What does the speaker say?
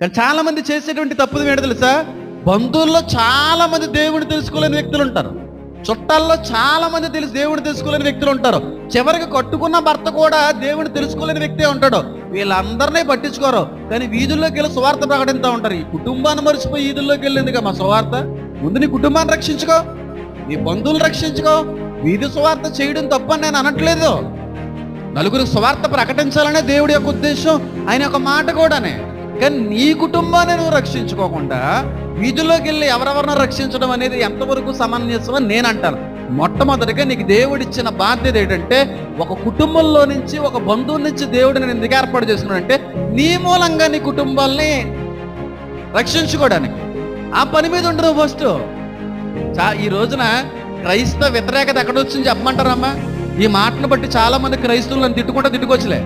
కానీ చాలా మంది చేసేటువంటి తప్పుది ఏంటో తెలుసా? బంధువుల్లో చాలా మంది దేవుడిని తెలుసుకోలేని వ్యక్తులు ఉంటారు. చుట్టాల్లో చాలా మంది దేవుడిని తెలుసుకోలేని వ్యక్తులు ఉంటారు. చివరికి కట్టుకున్న భర్త కూడా దేవుడిని తెలుసుకోలేని వ్యక్తే ఉంటాడు. వీళ్ళందరినీ పట్టించుకోరు, కానీ వీధుల్లోకి వెళ్ళి సువార్త ప్రకటిస్తూ ఉంటారు. ఈ కుటుంబాన్ని మర్చిపోయి వీధుల్లోకి వెళ్ళిందిగా మా సువార్త. ముందు నీ కుటుంబాన్ని రక్షించుకో, నీ బంధువులు రక్షించుకో. వీధి సువార్త చేయడం తప్పని నేను అనట్లేదు. నలుగురికి సువార్త ప్రకటించాలనే దేవుడి యొక్క ఉద్దేశం, ఆయన యొక్క మాట కూడానే. కానీ నీ కుటుంబాన్ని నువ్వు రక్షించుకోకుండా వీధుల్లోకి వెళ్ళి ఎవరెవరినో రక్షించడం అనేది ఎంతవరకు సమంజసమని నేను అంటాను. మొట్టమొదటిగా నీకు దేవుడిచ్చిన బాధ్యత ఏంటంటే, ఒక కుటుంబంలో నుంచి, ఒక బంధువు నుంచి దేవుడిని నేను ఎందుకు ఏర్పాటు చేసుకున్నానంటే, నీ మూలంగా నీ కుటుంబాల్ని రక్షించుకోవడానికి. ఆ పని మీద ఉండదు ఫస్ట్. ఈ రోజున క్రైస్తవ వ్యతిరేకత ఎక్కడొచ్చింది చెప్పమంటారమ్మా? ఈ మాటను బట్టి చాలా మంది క్రైస్తవులను తిట్టుకుంటూ తిట్టుకోవచ్చు.